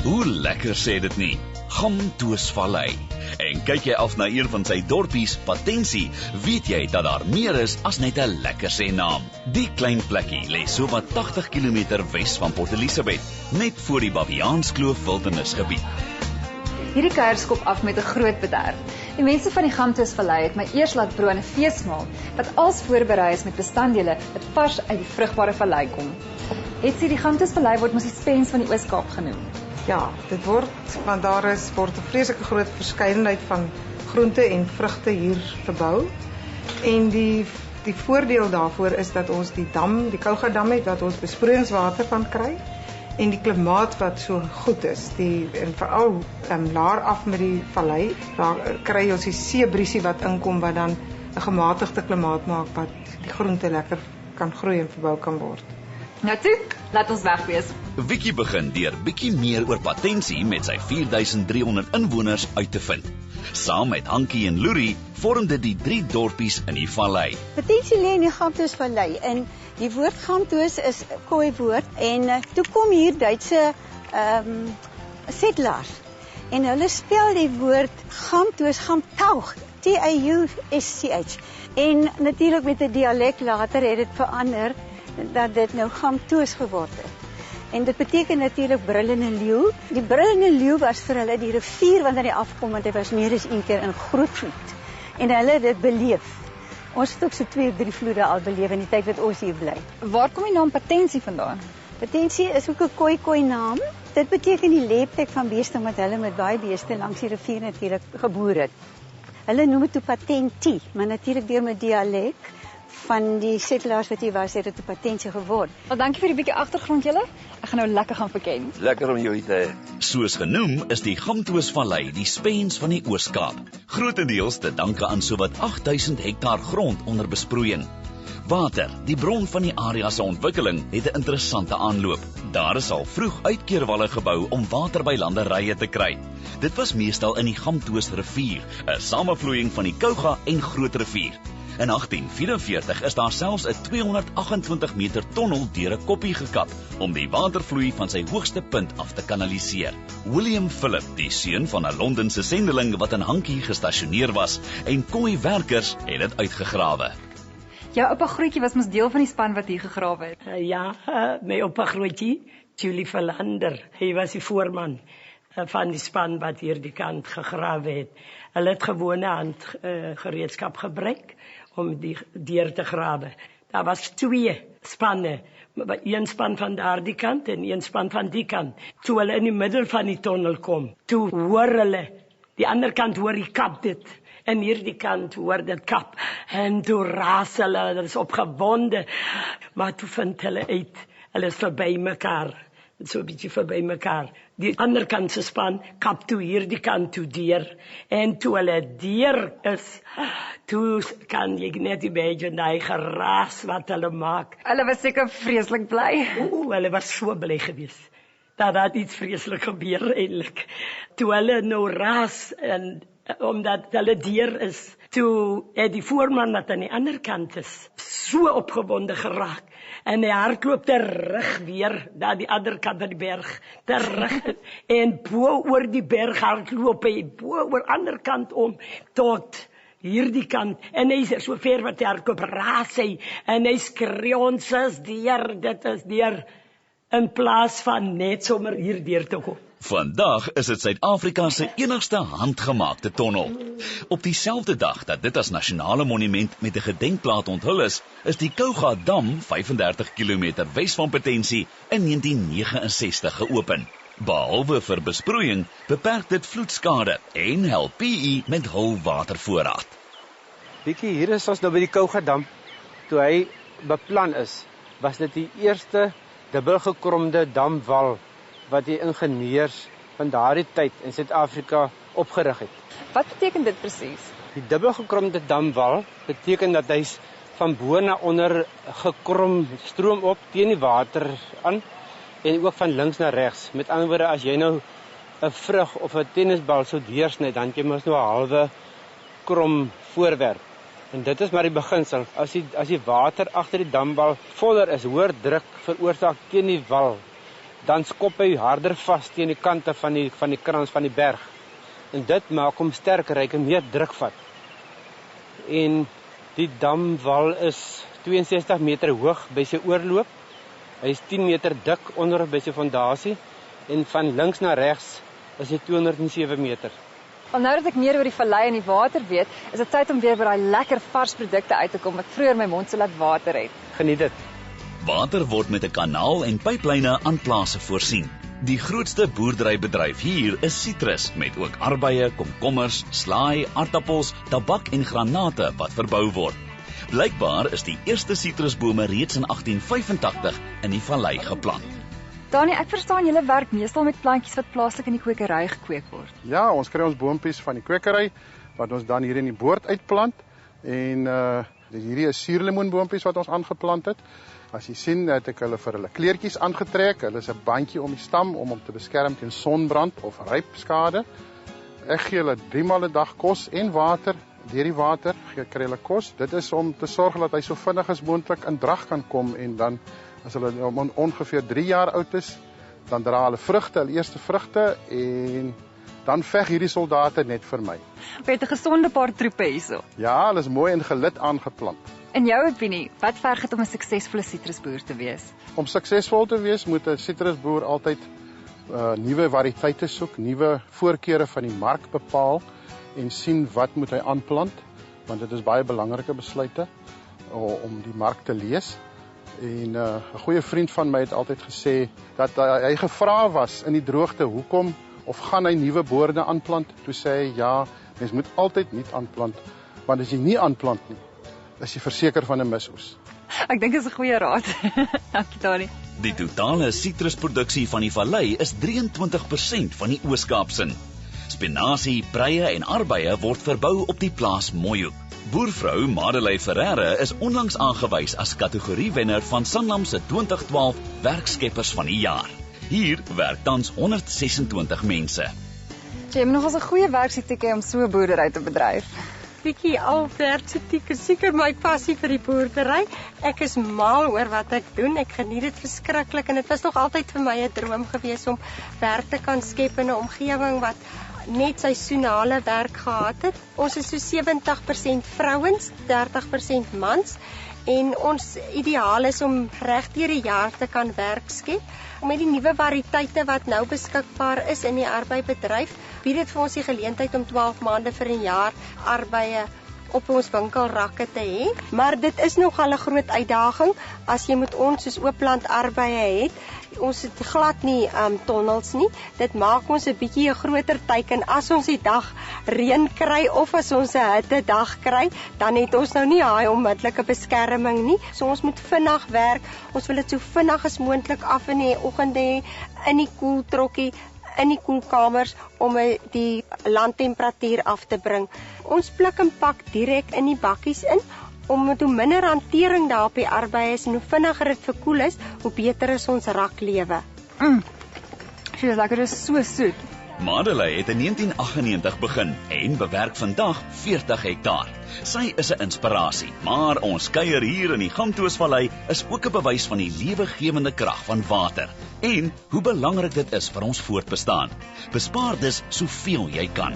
Hoe lekker sê dit nie? Gamtoosvallei. En kyk jy af na een van sy dorpies, Patensie, weet jy dat daar meer is as net 'n lekker sê naam. Die klein plekkie lê so wat 80 km wes van Port Elizabeth, net voor die Baviaanskloof Wildernessgebied. Hierdie kuier skop af met 'n groot bederf. Die mense van die Gamtoosvallei het my eers laat proe aan 'n feesmaal wat als voorberei is met bestanddele wat vars uit die vrugbare vallei kom. Het sy die Gamtoosvallei word mos die Spens van die Oos-Kaap genoem. Ja, dit word, want daar word 'n vreeslike groot verskeidenheid van groente en vrugte hier verbou. En die voordeel daarvoor is dat ons die Kouga dam het, dat ons besproeiingswater van kry. En die klimaat wat so goed is, en veral laer af met die vallei, daar kry ons die seebriesie wat inkom, wat dan 'n gematigde klimaat maak, wat die groente lekker kan groei en verbou kan word. Nou toe, laat ons wegwees. Wikkie begin deur bietjie meer oor Patensie met sy 4300 inwoners uit te vind. Saam met Hankie en Loerie vorm dit die 3 dorpies in die vallei. Patensie lê in die Gamtoosvallei en die woord Gamtoos is 'n Khoi woord en toe kom hier Duitse settlers en hulle spel die woord Gamtoos Gamtauch, T-A-U-S-C-H. En natuurlik met 'n dialek later het dit verander dat dit nou Gamtoos geword het. En dit beteken natuurlik brullende leeu. Die brullende leeu was vir hulle die rivier wanneer hy afkom, want hy was meer as een keer in groot vloed. En hulle het dit beleef. Ons het ook so 2 of 3 vloede al beleef in die tyd wat ons hier bly. Waar kom die naam Patensie vandaan? Patensie is ook 'n Khoi naam. Dit beteken die leefplek van beeste, omdat hulle met baie beeste langs die rivier natuurlik geboer het. Hulle noem dit toe Patentie, maar natuurlik deur met dialek van die settlers wat hier was, het dit 'n Patensie geword. Wel, dankie vir die bietjie agtergrond julle. Ek gaan nou lekker gaan verken. Lekker om jou te hê. Soos genoem is die Gamtoosvallei die Spens van die Oos-Kaap. Grotendeels te danke aan sowat 8000 hektaar grond onder besproeiing. Water, die bron van die area se ontwikkeling, het 'n interessante aanloop. Daar is al vroeg uitkeerwalle gebou om water by landerye te kry. Dit was meestal in die Gamtoosrivier, 'n samevloeiing van die Kouga en Groot Rivier. In 1844 is daar selfs 'n 228 meter tonnel deur 'n koppie gekap om die watervloei van sy hoogste punt af te kanaliseer. William Phillip, die seun van 'n Londense sendeling wat in Hankie gestasioneer was, en Khoi werkers het dit uitgegrawe. Jou oupa Grootjie was mos deel van die span wat hier gegrawe het. My oupa Grootjie, Julie Verlander, hy was die voorman van die span wat hier die kant gegrawe het. Hulle het gewone handgereedskap gebruik om die deur te grawe. Daar was 2 spanne, een span van daardie kant en een span van die kant. Toe hulle in die middel van die tonnel kom, toe hoor hulle, die ander kant hoor die kap dit, en hierdie kant hoor dit kap, en toe raas hulle is opgewonde, maar toe vind hulle uit, hulle is verby mekaar, so 'n bietjie verby mekaar. Die ander kant se span kap toe hierdie kant toe deur, en toe hulle deur is, toe kan jy net imagine die geraas wat hulle maak. Hulle was seker vreeslik bly. Hulle was so bly geweest. Dat iets vreeslik gebeur eintlik. Toe hulle nou raas, en omdat hulle deur is, toe het die voorman wat aan die ander kant is, so opgewonde geraak, en hy hardloop terug weer, na die ander kant van die berg, terug, en bo oor die berg hardloop hy, bo oor ander kant om, tot hierdie kant, en hy is so ver wat hy hardloop, raas hy, en hy skree ons is deur, dit is deur, in plaas van net sommer hier deur te kom. Vandag is dit Suid-Afrika se enigste handgemaakte tonnel. Op dieselfde dag dat dit as nasionale monument met 'n gedenkplaat onthul is die Kouga dam 35 km wes van Patensie in 1969 geopen. Behalwe vir besproeiing, beperk dit vloedskade en help PE met hul watervoorraad. Bietjie, hier is ons nou by die Kouga dam. Toe hy beplan is, was dit die eerste dubbelgekromde damwal wat die ingenieurs van daardie tyd in Suid-Afrika opgerig het. Wat beteken dit presies? Die dubbelgekromde damwal beteken dat hy van bo na onder gekrom stroom op teen die water aan en ook van links na regs. Met ander woorde, as jy nou 'n vrug of 'n tennisbal sou deursny, dan jy mos nou 'n halwe krom voorwerp. En dit is maar die beginsel. As die water agter die damwal voller is, hoër druk veroorsaak teen die wal, dan skop hy harder vas teen die kante van die krans van die berg. En dit maak hom sterker, hy kan meer druk vat. En die damwal is 62 meter hoog by sy oorloop. Hy is 10 meter dik onder by sy fondasie en van links na regs is hy 207 meter. Al nou dat ek meer oor die vallei en die water weet, is dit tyd om weer by daai lekker vars produkte uit te kom wat vroeër my mond so laat water het. Geniet dit. Water word met 'n kanaal en pyplyne aan plase voorsien. Die grootste boerderybedryf hier is sitrus, met ook arbeie, komkommers, slaai, aardappels, tabak en granate wat verbou word. Blykbaar is die eerste sitrusbome reeds in 1885 in die vallei geplant. Dani, ek verstaan julle werk meestal met plantjies wat plaaslik in die kwekery gekweek word. Ja, ons kry ons boontjies van die kwekery wat ons dan hier in die boord uitplant en hierdie is suurlemoenboontjies wat ons aangeplant het. As jy sien, het ek hulle vir hulle kleertjies aangetrek. Hulle is 'n bandjie om die stam om hom te beskerm teen sonbrand of rypskade. Ek gee hulle 3 maal 'n dag kos en water. Deur die water kry hulle kos. Dit is om te sorg dat hy so vinnig as moontlik in drag kan kom en dan as hulle ongeveer 3 jaar oud is, dan dra hulle vrugte, hulle eerste vrugte en dan veg hierdie soldate net vir my. Jy het 'n gesonde paar troepe hierso. Ja, hulle is mooi en gelid aangeplant. In jou opinie, wat verg dit om 'n suksesvolle sitrusboer te wees? Om suksesvol te wees, moet 'n sitrusboer altyd nuwe variëteite soek, nuwe voorkeure van die mark bepaal en sien wat moet hy aanplant, want dit is baie belangrike besluite om die mark te lees. En 'n goeie vriend van my het altyd gesê dat hy gevra was in die droogte, hoekom of gaan hy nuwe boorde aanplant? Toe sê hy, ja, mens moet altyd nuut aanplant, want as jy nie aanplant nie, is jy verseker van 'n misoes. Ek dink dit is 'n goeie raad. Dankie, Dani. Die totale sitrusproduksie van die vallei is 23% van die Oos-Kaapsin. Spinasie, preie en arbeie word verbou op die plaas Mooihoek. Boervrou Madeleine Ferreira is onlangs aangewys as kategoriewenner van Sanlam se 2012 Werkskeppers van die Jaar. Hier werk tans 126 mense. Jy moet nog as 'n goeie werksetiek hê om so 'n boerdery te bedryf. Bietjie al werksetiek is seker my passie vir die boerdery. Ek is mal oor wat ek doen. Ek geniet dit verskriklik en dit was nog altyd vir my 'n droom gewees om werk te kan skep in 'n omgewing wat net seisoenale werk gehad het. Ons is so 70% vrouens, 30% mans en ons ideaal is om reg deur die jaar te kan werk skep. Met die nuwe variëteite wat nou beskikbaar is in die arbeibedryf, bied dit vir ons die geleentheid om 12 maande vir 'n jaar arbeie op ons winkelrakke te hê. Maar dit is nogal 'n groot uitdaging as jy met ons soos oopland arbeie het. Ons het glad nie tonnels nie. Dit maak ons 'n bietjie 'n groter teiken as ons die dag reën kry of as ons 'n hittedag kry, dan het ons nou nie daai onmiddellike beskerming nie. So ons moet vinnig werk. Ons wil dit so vinnig as moontlik af in die oggende hê, in die koeltrokkie, in die koelkamers om die landtemperatuur af te bring. Ons pluk en pak direk in die bakkies in, om hoe minder hantering daar op die arbei is en hoe vinniger dit verkoel is, hoe beter is ons raklewe. Dis lekker, dit is so soet. Madeleine het in 1998 begin en bewerk vandag 40 hektaar. Sy is 'n inspirasie, maar ons kuier hier in die Gamtoosvallei is ook 'n bewys van die lewegewende krag van water en hoe belangrik dit is vir ons voortbestaan. Bespaar dus soveel jy kan.